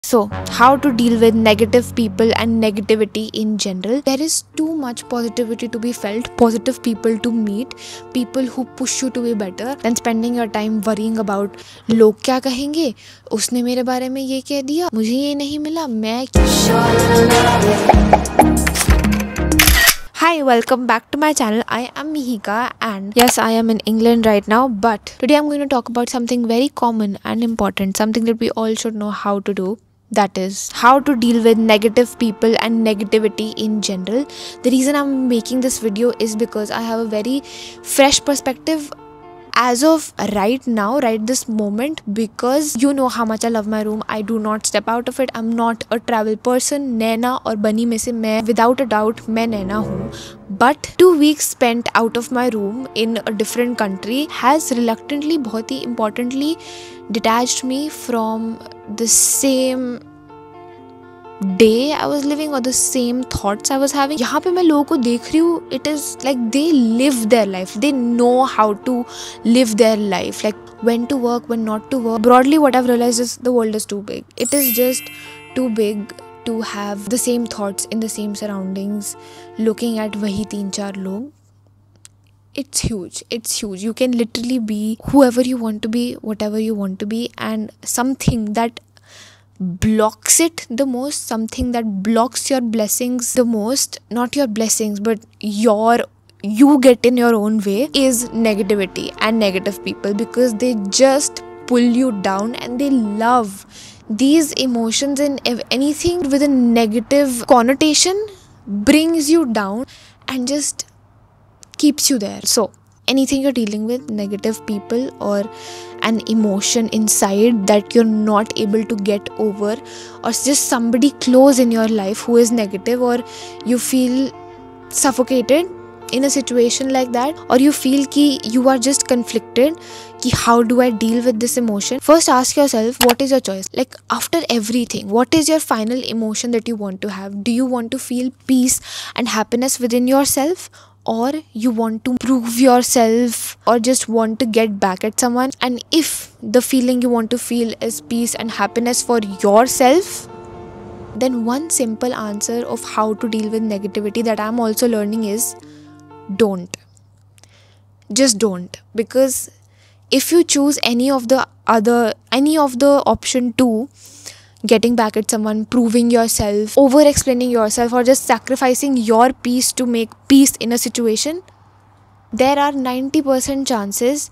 So, how to deal with negative people and negativity in general. There is too much positivity to be felt, positive people to meet, people who push you to be better than spending your time worrying about लोग क्या कहेंगे, उसने मेरे बारे में ये कह दिया, मुझे ये नहीं मिला, मैं Hi, welcome back to my channel. I am Mihika and yes, I am in England right now, but today I'm going to talk about something very common and important, something that we all should know how to do. That is how to deal with negative people and negativity in general. The reason I'm making this video is because I have a very fresh perspective as of right now, right this moment, because you know how much I love my room. I do not step out of it. I'm not a travel person. नैना और बनी में से मैं without a doubt मैं नैना हूँ. But 2 weeks spent out of my room in a different country has reluctantly, बहुत ही importantly, detached me from the same day I was living or the same thoughts I was having. यहाँ पे मैं लोगों को देख रही हूँ, it is like they live their life, they know how to live their life, like when to work, when not to work. Broadly what I've realized is the world is too big. It is just too big to have the same thoughts in the same surroundings, looking at वही 3-4 लोग. It's huge. You can literally be whoever you want to be, whatever you want to be, and something that blocks it the most, something that blocks your blessings the most, not your blessings but you get in your own way, is negativity and negative people, because they just pull you down and they love these emotions, and if anything with a negative connotation brings you down and just keeps you there. So anything you're dealing with, negative people or an emotion inside that you're not able to get over, or just somebody close in your life who is negative, or you feel suffocated in a situation like that, or you feel ki you are just conflicted ki how do I deal with this emotion. First ask yourself, what is your choice? Like after everything, what is your final emotion that you want to have? Do you want to feel peace and happiness within yourself, or you want to prove yourself, or just want to get back at someone? And if the feeling you want to feel is peace and happiness for yourself, then one simple answer of how to deal with negativity that I'm also learning is don't. Just don't. Because if you choose any of the option 2, getting back at someone, proving yourself, over explaining yourself, or just sacrificing your peace to make peace in a situation, there are 90% chances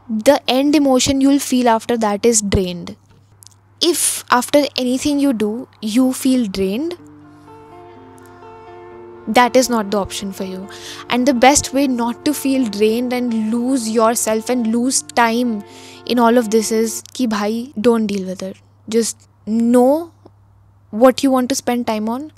the end emotion you'll feel after that is drained. If after anything you do you feel drained, that is not the option for you. And the best way not to feel drained and lose yourself and lose time in all of this is ki bhai, don't deal with it. Just know what you want to spend time on,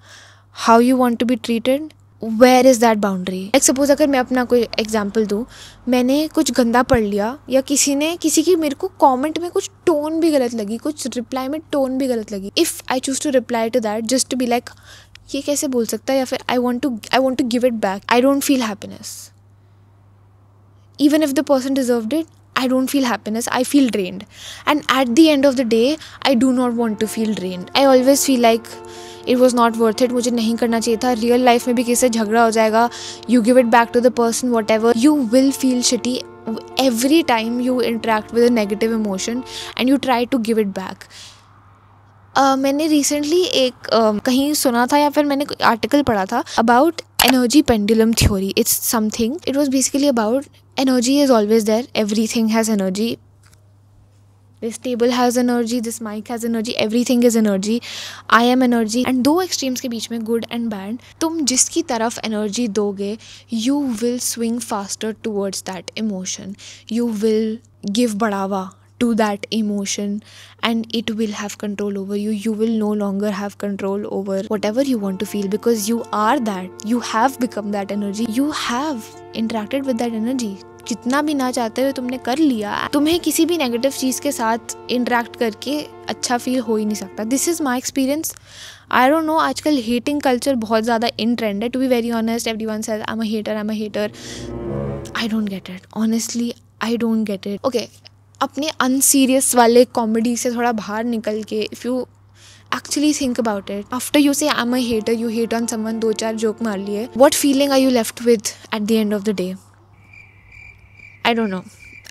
how you want to be treated, where is that boundary. Like suppose अगर मैं अपना कोई example दूँ, मैंने कुछ गंदा पढ़ लिया, या किसी की मेरे को कमेंट में कुछ टोन भी गलत लगी, कुछ रिप्लाई में टोन भी गलत लगी, if I choose to reply to that just to be like ये कैसे बोल सकता है, या फिर I want to give it back, I don't feel happiness. Even if the person deserved it, I don't feel happiness, I feel drained. And at the end of the day, I do not want to feel drained. I always feel like it was not worth it, मुझे नहीं करना चाहिए था. Real life में भी किसी से झगड़ा हो जाएगा, you give it back to the person, whatever, you will feel shitty every time you interact with a negative emotion and you try to give it back. मैंने रिसेंटली एक कहीं सुना था या फिर मैंने आर्टिकल पढ़ा था about energy pendulum theory. It's something, it was basically about energy is always there, everything has energy, this table has energy, this mic has energy, everything is energy, I am energy. And दो extremes के बीच में good and bad, तुम जिसकी तरफ energy दोगे, you will swing faster towards that emotion, you will give बढ़ावा to that emotion and it will have control over you. You will no longer have control over whatever you want to feel, because you are that, you have become that energy, you have interacted with that energy. जितना भी ना चाहते हुए तुमने कर लिया. तुम्हें किसी भी नेगेटिव चीज़ के साथ इंटरेक्ट करके अच्छा फील हो ही नहीं सकता. This is my experience. I don't know, आजकल हेटिंग कल्चर बहुत ज़्यादा इन ट्रेंड है. To be very honest, everyone says I am a hater. I don't get it. Honestly, I don't get it. Okay, अपने unserious वाले comedy से थोड़ा बाहर निकल के, if you actually think about it, after you say I'm a hater, you hate on someone, 2-4 joke मार लिए, what feeling are you left with at the end of the day? I don't know,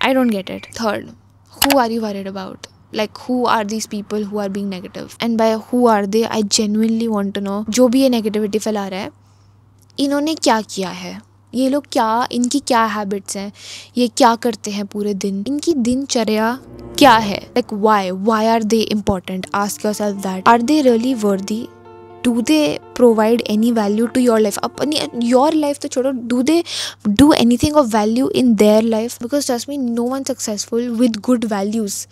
I don't get it. Third, who are you worried about? Like, who are these people who are being negative? And by who are they, I genuinely want to know. जो भी ये negativity फैला रहा है, इन्होंने क्या किया है? ये लोग क्या, इनकी क्या हैबिट्स हैं, ये क्या करते हैं पूरे दिन, इनकी दिनचर्या क्या है? Like, why are they important? Ask yourself that. Are they really worthy? Do they provide any value to your life? अपनी your life तो छोड़ो, do they do anything of value in their life? Because trust me, no one successful with good values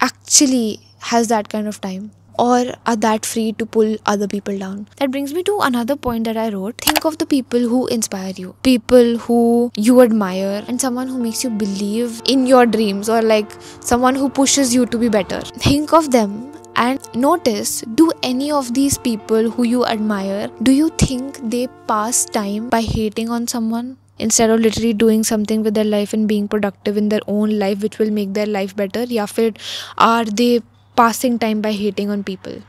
actually has that kind of time or are that free to pull other people down. That brings me to another point that I wrote. Think of the people who inspire you, people who you admire, and someone who makes you believe in your dreams, or like someone who pushes you to be better. Think of them and notice, do any of these people who you admire, do you think they pass time by hating on someone instead of literally doing something with their life and being productive in their own life which will make their life better? या फिर are they passing time by hating on people?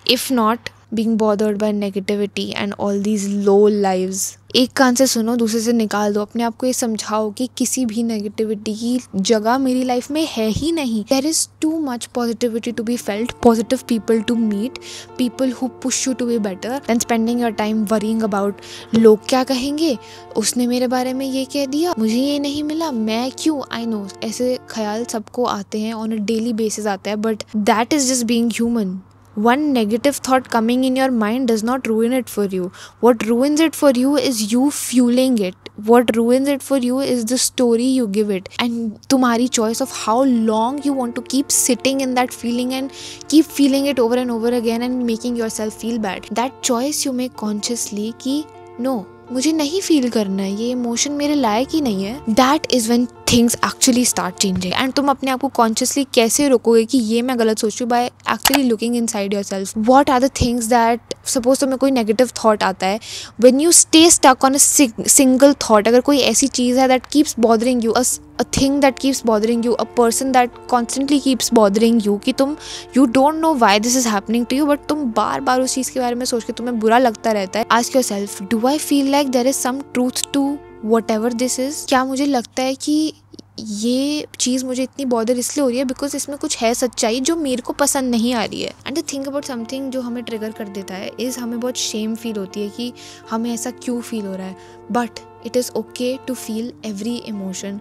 If not, being bothered by negativity and all these low lives. एक कान से सुनो, दूसरे से निकाल दो. अपने आप को ये समझाओ कि किसी भी नेगेटिविटी की जगह मेरी लाइफ में है ही नहीं. There is too much positivity to be felt, positive people to meet, people who push you to be better than spending your time worrying about लोग क्या कहेंगे, उसने मेरे बारे में ये कह दिया, मुझे ये नहीं मिला, मैं क्यों. I know ऐसे ख्याल सबको आते हैं, on a daily basis आता है, but that is just being human. One negative thought coming in your mind does not ruin it for you. What ruins it for you is you fueling it. What ruins it for you is the story you give it, and तुम्हारी choice of how long you want to keep sitting in that feeling and keep feeling it over and over again and making yourself feel bad. That choice you make consciously कि no, मुझे नहीं feel करना है, ये emotion मेरे लायक ही नहीं है. That is when things actually start changing. And तुम अपने आप को कॉन्शियसली कैसे रोकोगे कि ये मैं गलत सोच रही हूँ? By actually looking inside yourself. What are the things that, suppose तुम्हें कोई नेगेटिव थॉट आता है, when you stay stuck on a single thought, अगर कोई ऐसी चीज़ है that keeps bothering you, a thing that keeps bothering you, a person that constantly keeps bothering you, कि तुम you don't know why this is happening to you, but तुम बार बार उस चीज़ के बारे में सोच के तुम्हें बुरा लगता रहता है. Ask yourself, do I feel like there is some truth to whatever this is? क्या मुझे लगता है कि ये चीज़ मुझे इतनी बॉदर इसलिए हो रही है बिकॉज इसमें कुछ है सच्चाई जो मेरे को पसंद नहीं आ रही है. And the think about something जो हमें ट्रिगर कर देता है इज़ हमें बहुत शेम फील होती है कि हमें ऐसा क्यों फील हो रहा है. But it is okay to feel every emotion,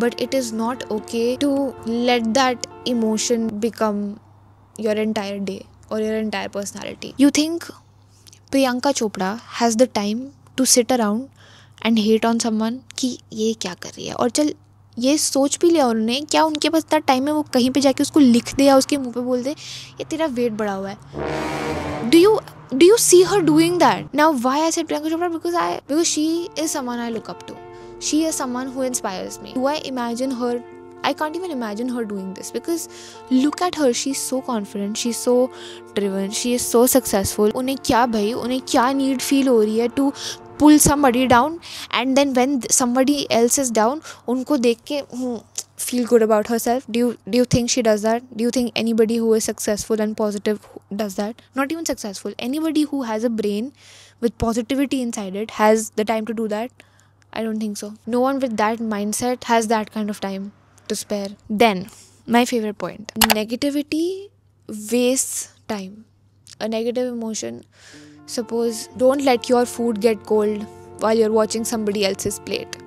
but it is not okay to let that emotion become your entire day or your entire personality. You think Priyanka Chopra has the time to sit around and hate on someone कि ये क्या कर रही है, और चल ये सोच भी लिया उन्होंने, क्या उनके पास इतना टाइम है वो कहीं पे जाके उसको लिख दे या उसके मुंह पे बोल दे ये तेरा वेट बढ़ा हुआ है? Do you see her doing that? Now why I said Priyanka Chopra? Because she is someone I look up to. She is someone who inspires me. Do I imagine her? I can't even imagine her doing this because look at her. She's so confident. She's so driven. She is so successful. उन्हें क्या भाई, उन्हें क्या need feel हो रही है to pull somebody down, and then when somebody else is down उनको देख के feel good about herself. Do you think she does that? Do you think anybody who is successful and positive does that? Not even successful, anybody who has a brain with positivity inside it has the time to do that? I don't think so. No one with that mindset has that kind of time to spare. Then my favorite point, negativity wastes time. A negative emotion, suppose don't let your food get cold while you're watching somebody else's plate.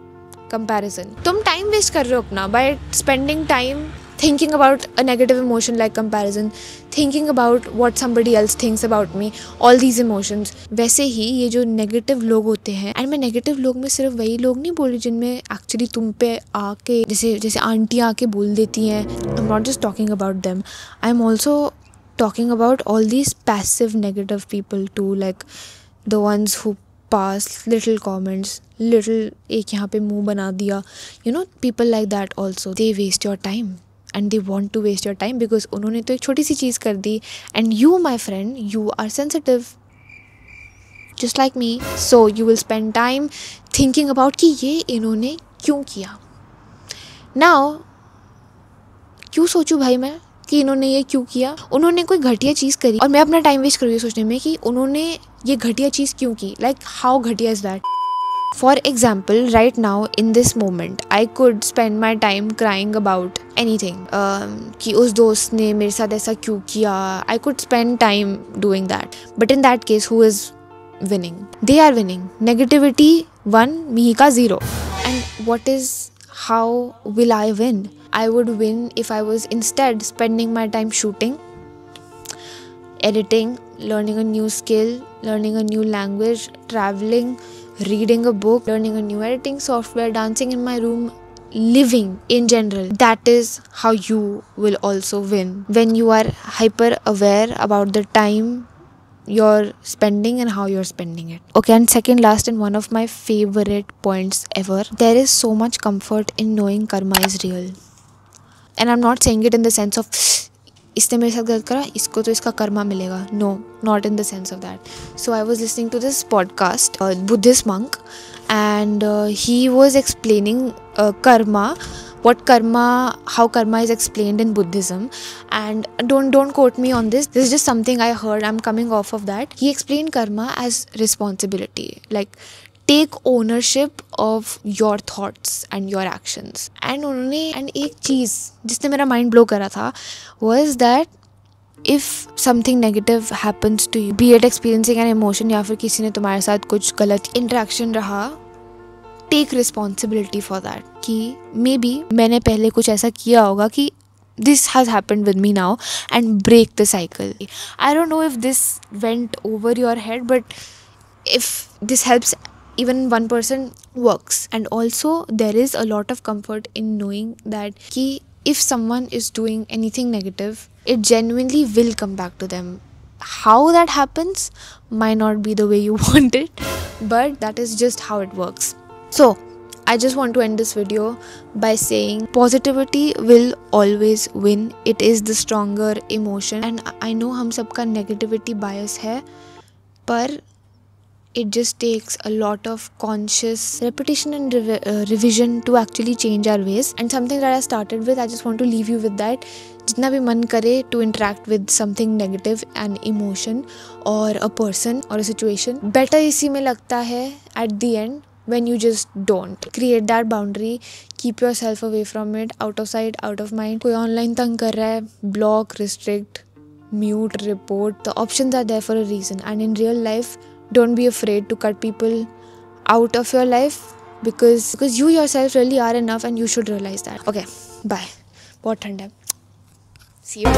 Comparison. तुम time waste कर रहे हो अपना by spending time thinking about a negative emotion like comparison, thinking about what somebody else thinks about me, all these emotions. वैसे ही ये जो negative लोग होते हैं, एंड मैं नेगेटिव लोग में सिर्फ वही लोग नहीं बोल रही जिनमें एक्चुअली तुम पे आके जैसे आंटियाँ आके बोल देती हैं. I am not just talking about them, I am also talking about all these passive negative people too, like the ones who pass little comments, little एक यहाँ पे मुंह बना दिया, you know, people like that also. They waste your time and they want to waste your time because उन्होंने तो एक छोटी सी चीज़ कर दी, and you my friend, you are sensitive just like me, so you will spend time thinking about कि ये इन्होंने क्यों किया. Now क्यों सोचूं भाई मैं कि इन्होंने ये क्यों किया, उन्होंने कोई घटिया चीज़ करी और मैं अपना टाइम वेस्ट कर रही हूँ सोचने में कि उन्होंने ये घटिया चीज़ क्यों की. लाइक हाउ घटिया is that. For example, right now in this moment, I could spend my time crying about anything. कि उस दोस्त ने मेरे साथ ऐसा क्यों किया. I could spend time doing that. But in that case, who is winning? They are winning. Negativity 1, Mihika 0. And what is, how will I win? I would win if I was instead spending my time shooting, editing, learning a new skill, learning a new language, traveling, reading a book, learning a new editing software, dancing in my room, living in general. That is how you will also win, when you are hyper aware about the time you're spending and how you're spending it. Okay, and second last and one of my favorite points ever, there is so much comfort in knowing karma is real. And I'm not saying it in the sense of इसने मेरे साथ गलत करा, इसको तो इसका कर्मा मिलेगा. No, not in the sense of that. So I was listening to this podcast, Buddhist monk, and he was explaining karma, how karma is explained in Buddhism. And don't quote me on this is just something I heard, I'm coming off of that. He explained karma as responsibility, like take ownership of your thoughts and your actions. And एक चीज़ जिसने मेरा mind blow करा था was that if something negative happens to you, be it experiencing an emotion या फिर किसी ने तुम्हारे साथ कुछ गलत interaction रहा, take responsibility for that. कि maybe मैंने पहले कुछ ऐसा किया होगा कि this has happened with me now, and break the cycle. I don't know if this went over your head, but if this helps even one person, works. And also there is a lot of comfort in knowing that ki if someone is doing anything negative, it genuinely will come back to them. How that happens might not be the way you want it, but that is just how it works. So I just want to end this video by saying positivity will always win. It is the stronger emotion, and I know हम सबका negativity bias है, पर it just takes a lot of conscious repetition and revision to actually change our ways. And something that I started with, I just want to leave you with that. जितना भी मन करे to interact with something negative, an emotion or a person or a situation, better इसी में लगता है at the end when you just don't create that boundary, keep yourself away from it, out of sight, out of mind. कोई online तंग कर रहा है, block, restrict, mute, report. The options are there for a reason. And in real life, don't be afraid to cut people out of your life, because you yourself really are enough, and you should realize that. Okay, bye. बहुत ठंड है. See you.